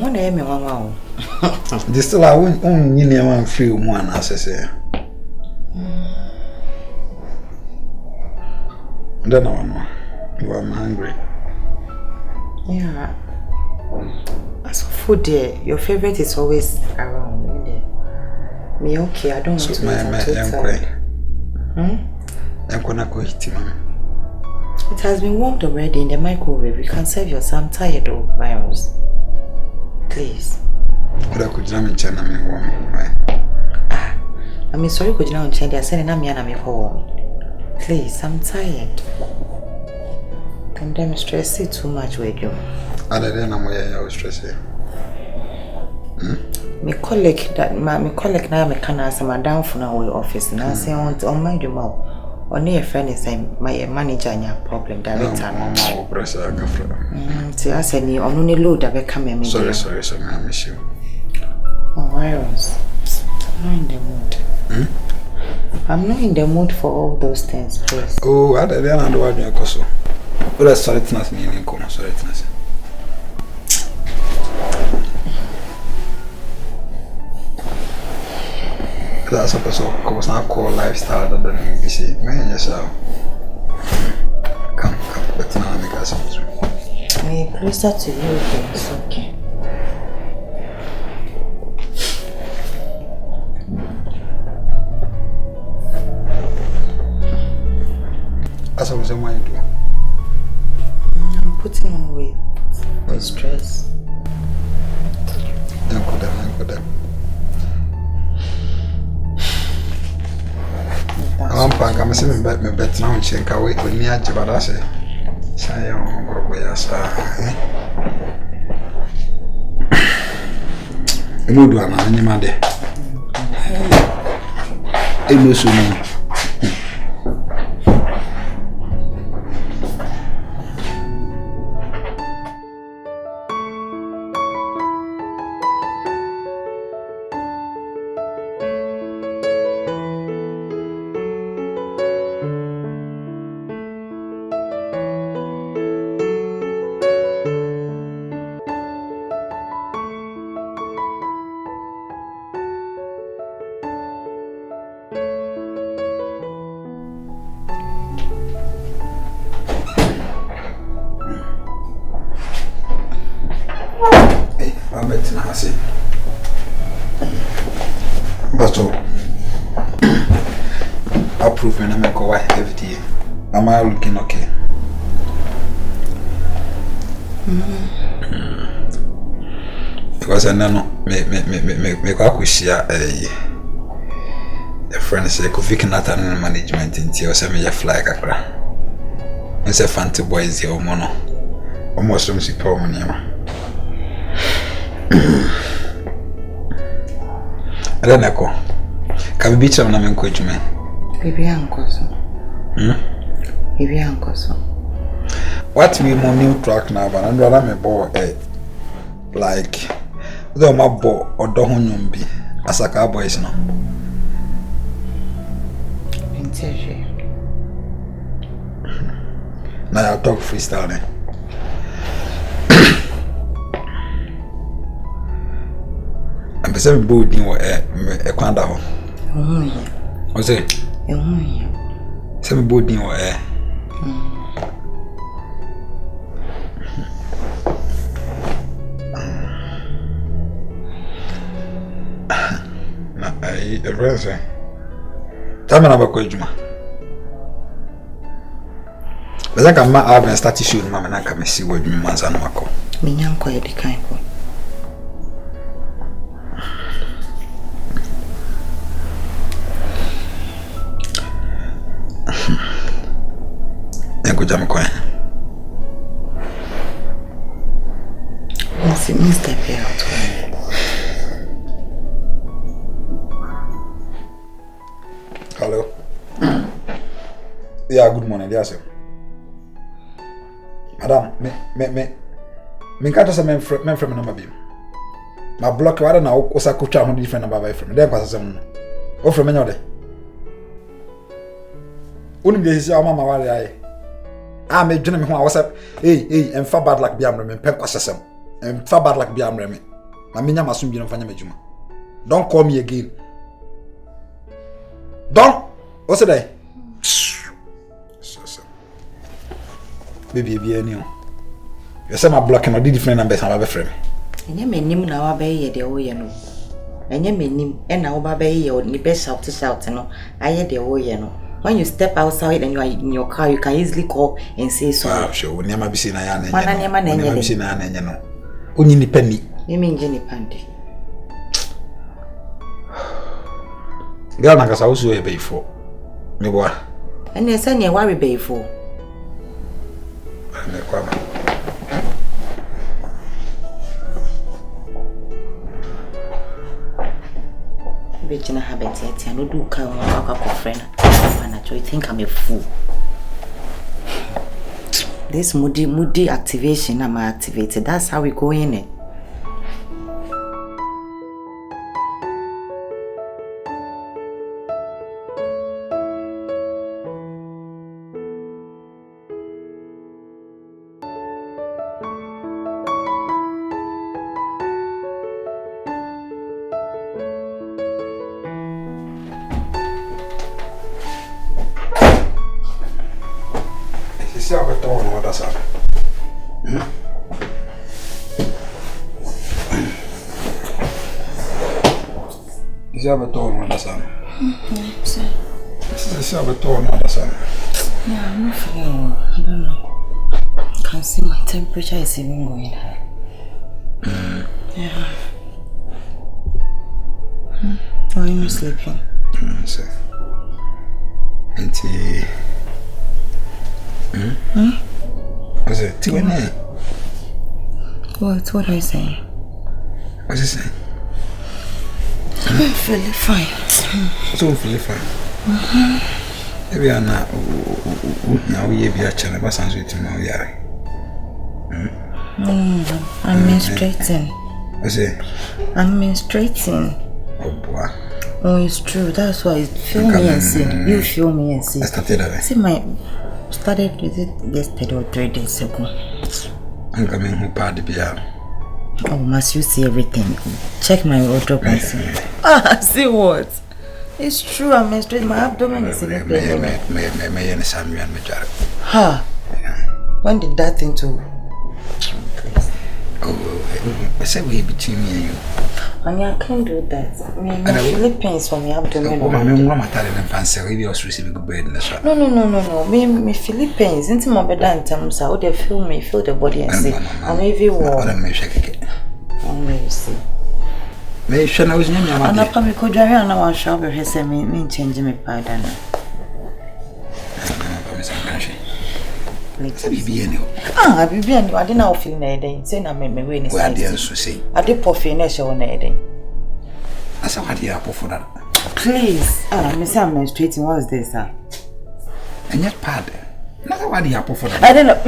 One day, me wow. This still I won't one free one as I say. Then no, you are hungry. Yeah. As for food there, your favorite is always around, isn't it? Me okay, I don't want to It has been warmed already in the microwave. You can serve yourself. I'm tired of virus. Please. I could not mention me warm. I mean, sorry, could you not change? I said, I'm me home. Please, I'm tired. And I'm stressed too much with you. Other than I'm way stressed. My colleague now me can ask my down for now office. And I say on my demo. Only a friend is my manager and your problem director. Mama pressure See, I said you only load that become a sorry, I miss you. Oh, virus. I'm not in the mood. I'm not in the mood for all those things, please. Oh, I don't know what you're so. But that's sorry, it's nothing in income, sorry, it's nothing. That's a person who's not called lifestyle that doesn't be see. Man, yourself. Come, but now I got something. May closer to you, it's okay. That's what I'm going to do. I'm putting on weight with stress. Don't go down. I'm saying me bet now check away with me at Jabadase. Say on Gorboyasa. You do an animal there. Emotional. Approve and I make a wife every day. Am I looking okay? Because I know me go share a friend say Kofi Nathan management in tea or say me fly kakra. Me say fancy boys here omono. Almost some super money. I don't know. Can be chama na me ko jume. Baby uncle so. Baby uncle so. What we more new track now but and rather me boy like the my boy or do hunyum bi asaka boys no. Inteje. Now I talk freestyle ne. I'm person bold ni wo kwanda ho. O say some board in your air. I realize. Tell me about Kojuma. But I can have a status show, Mamma, and I can see what you must and Mako. Minyan quiet the kind of. Step out. Hello. Yeah, good morning, dear sir. Madam, me can't say men from number beam. My block, I don't know, was a coach on different number from them. Oh, from another. Only this is our mamma. I made Jenny who was up. Hey, and far bad like Biam and Pep Assassin. Fa bad like be amreme. Na menya masum bi no fanya majuma. Don't call me again. Don't. What's it? So. Baby be any. You say my block and I did different numbers and I be frame. Enye menim na wa be ye de wo ye no. Enye menim e na wo ba be ye ni be shout no. Aye de wo ye no. When you step outside and you are in your car, you can easily call and say sorry. Ah, sure. We never be seen na ya na. Mana never na be seen na na no. Onyi ni penny. You mean Jenny Pandy? Girl na kasa usu e be for. Me boy. And you say you worry be for. Me kwa ma. Bettina habit yet, and no do come up friend. And I think I'm a fool. This moody activation, I'm activated. That's how we go in it. See how we turn on that side. See how we turn on that side. See how we turn on that side. Yeah, I'm not feeling. I don't know. I can see my temperature is even going high. Yeah. Why are you sleeping? So. Auntie. What's it? What are you saying? What's he saying? I'm feeling fine. So feeling fine. Maybe I'm not. Now we have your channel. What's answer to my yard? I'm menstruating. What's it? I'm menstruating. Oh boy. Oh, it's true. That's why you feel me and see. You feel me and see. I started that way. See, started with it yesterday or 3 days ago. I'm coming home part of the beer. Oh, must you see everything? Check my wardrobe and see. Ah, see what? It's true, I'm menstruating. My abdomen is even paining me. Ha! When did that thing to? Oh, I said we between me and you. And I can't do that. My Philippines for my abdomen. Oh, my mama told me fancy. We also receive good bread in the shop. No. Me Philippines. Into my bed and terms. How they feel me, feel the body and say, I'm every wall. I'm shake it. You see. Me sure I was near me. And I come to drive and I want shop. He said me changing my powder now. Ah, I didn't know feeling anything. Say, I'm my way. Well, I didn't say. I did puff in a show on anything. I said, what do you have for that? Please, Miss, I'm menstruating. What's this, sir? And yet, pad. Nothing what do you have for that? I don't know.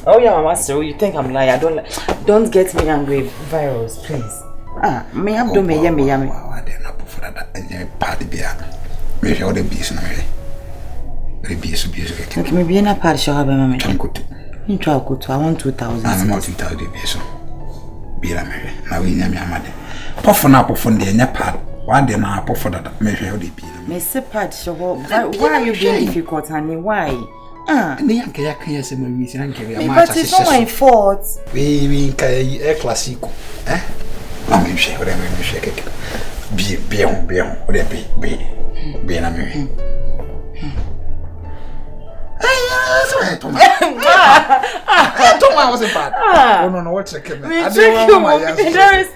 Oh, yeah, Mama, so you think I'm lying? Don't get me angry, virus, please. Me abdomen, yummy. I didn't know for that. And your party beer. Maybe all the bees in me. Okay, maybe in a part shall have a mammy. You try to I want 2,000. I'm not 2,000 beers. Be a Mary. Now we name your mother. Puff on up from the part. One day now, puff for that. Maybe all the beer. Miss Pat, why are you being difficult, honey? Why? The young can say, but it's not my fault. We a classical. Eh? I'm sure whatever you shake it. Be on, whatever be an American. I told my wasn't bad. Oh no, what's a kid? I didn't know there is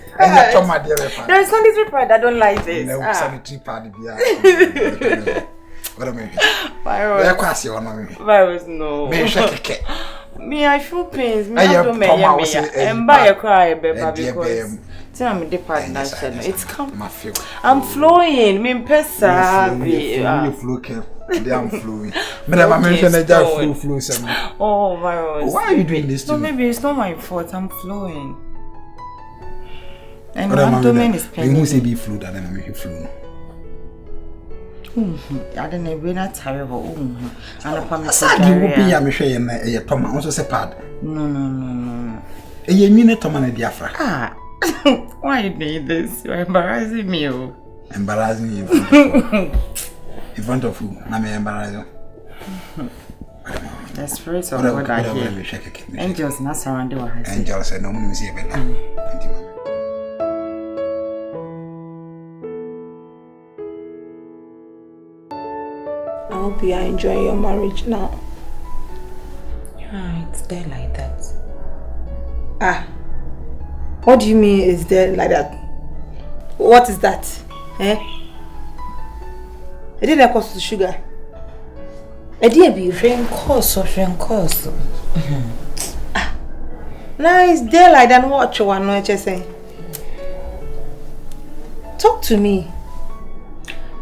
sanitary pad. I don't like this. No sanitary pad. What I mean? Virus, no. Me, I feel pains. Me, I don't make and buy a cry, baby, because tell me the partner. It's come. I'm flowing. Me, pesa. You flew. I'm flowing. But I'm mentioning that flu. Oh, virus. Why are you doing this to me? Maybe it's not my fault. I'm flowing. And my abdomen is paining. You must say be flu that I'm making flu. I don't know. We're not terrible. And I promise you will be. I'm sure you're also say pad. No. You mean it, Tomana Diafra? Ah, why you need this? You're embarrassing me. Embarrassing you in front of who? I'm embarrassing. The spirits of God are here. Angels not surrounded us. Angels said, no one see better. I hope you are enjoying your marriage now. Yeah, it's there like that. Ah, what do you mean it's there like that? What is that? Eh? It didn't cost the sugar. It didn't be rain course. Ah, now it's there like that. What you want to say? Talk to me.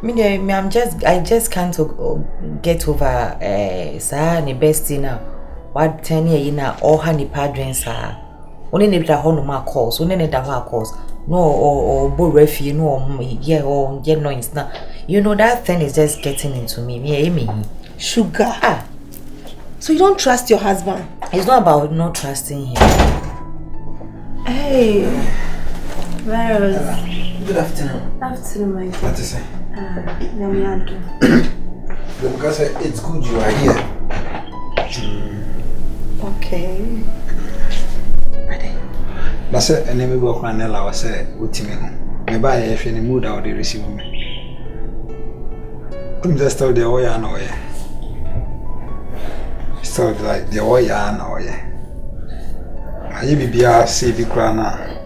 I just can't get over sir ni bestie now. What 10 years now all honey padren sir. Only need to hold my calls, only need to have calls. No or bo refi no yeah or yeah no it's not. You know that thing is just getting into me. Me. Sugar. Ah. So you don't trust your husband? It's not about not trusting him. Hey. Marital. Good afternoon. Afternoon, my dear. What to say? Because it's good you are here. Okay. That's it, and then we walk around and I say, what to me? Maybe I have any mood out there receive me. I'm just told the way I know it. So like the way I know it. I be a savvy crana.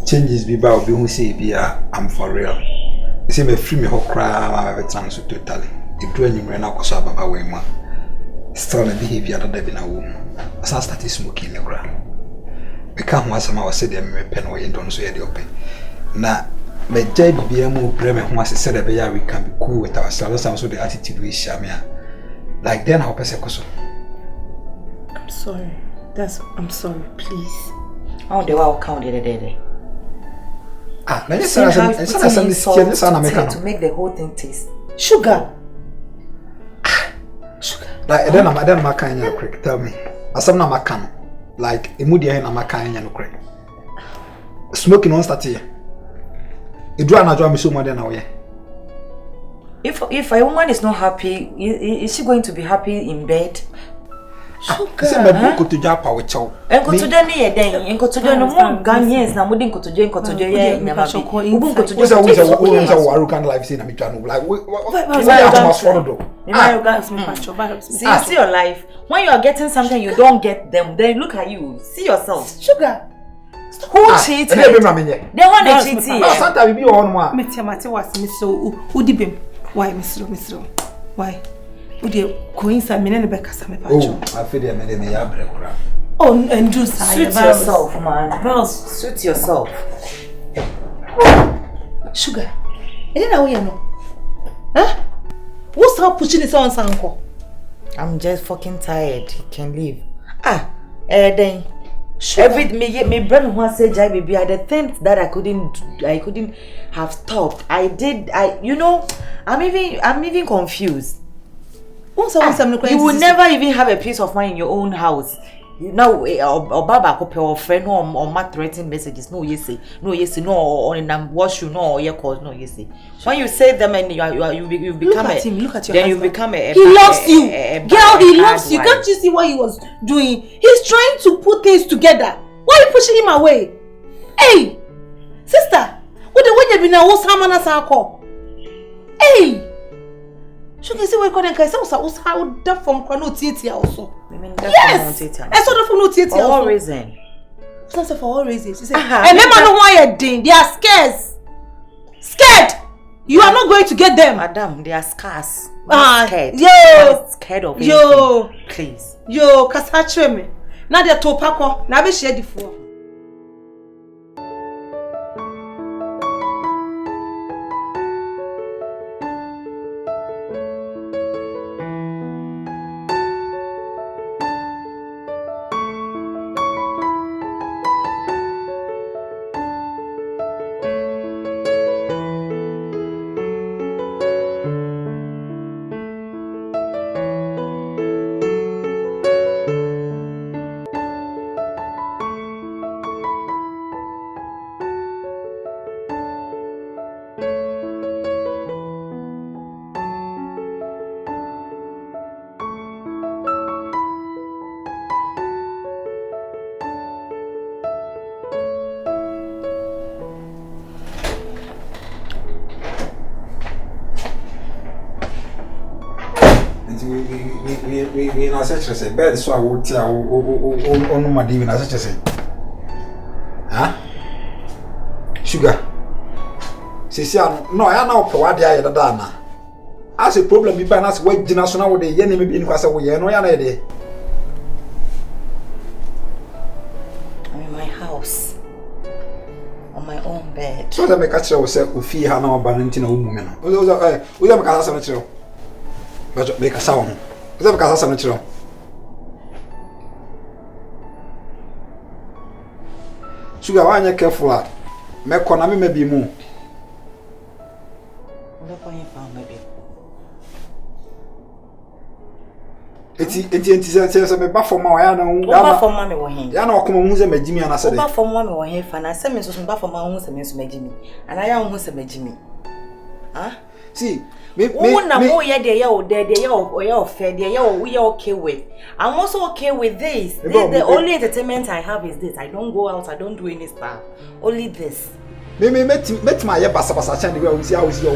Changes be about being who say be I'm for real. You see me free me whole crime I have a chance to totally. If you and you ran out of Sababa way man. Still a behavior that they've been a woman. As I started smoking the ground. We can't want some our said them pen or you don't say the open. Now, my JBM Bremen once said we can be cool with ourselves, also the attitude we share. Like then, how person goes. I'm sorry. I'm sorry, please. Oh, they will count the day. Ah, let me say to make the whole thing taste. Sugar. Sugar. Like then I'm a kind of quick. Tell me. As I'm not can. Like immediately I'm a kind of quick. Smoking won't start here. You draw na draw me so more than now. If a woman is not happy, is she going to be happy in bed? Sugar. Say me book to japa with chow. Enko to do ni eden. Enko to do no more Ghanaians na mudi enko to do ye nyama bi. Ubu enko to do. Who's a Warukan life say na me try no like see your life. When you are getting something you don't get them, then look at you. See yourself. Sugar. Who cheated? They want to cheat you. Sometimes we be on one. Me temate was me so udibim. Why Mr. Why? Udi coincide me be kasa me pacho. Oh, I feel me dey ya brekura. Oh, and do suit yourself, man. Girls, suit yourself. Sugar. And then you know. Huh? What's up pushing this on sanko? I'm just fucking tired. You can leave. Then every me brother who said jai baby are the things that I couldn't have stopped. You know, I'm even confused. You will never even have a peace of mind in your own house. Now, or Baba could or friend or mat threatening messages. No, yes, no, or in wash you no, or your cause, no, yes. When you say them and you become look at your then husband. you become a he loves you, girl. He loves you. Can't you see what he was doing? He's trying to put things together. Why are you pushing him away? Hey, sister, what the way you been now? What's happening? Hey. She can see what you can say. What's how that from Kwano Tietia also? Yes! I saw that from no Tietia. For all reason. It's not for all reasons. She said, and them are not why you're doing. They are scared. Scared! You are not going to get them. Madam, they are scarce. Scared. Yo! Scared of anything. Yo! Please. Yo, Kasachwe me. Now they're topako. Now be share the floor. we na say bed so I will tell on my divine as I say. Huh? Sugar. Sisia no I na opo wade aye dada na. As a problem bi ba na se we gina so na wo de ye na me bi ni kwasa wo ye no ya na ye de. I'm in my house. On my own bed. So that me catch you say ofi ha na oba na ntina wo mu me no. Oza me kasa na chiro. But me kasa wo. Oza me kasa na chiro. Sugar wa anya careful a. Me kona me bi mu. Enti say me ba for ma ya na ba for ma me wo hen ya na okoma hu se magimi ana se de ba for ma me wo hen fa na se me so ba for ma hu se me so magimi ana ya hu se magimi ah see me na mo ye de ya o de ya o fe de ya o we are okay with. I'm also okay with this. The only entertainment I have is this. I don't go out, I don't do any stuff. Only this. Me met my basa chan de we see how is your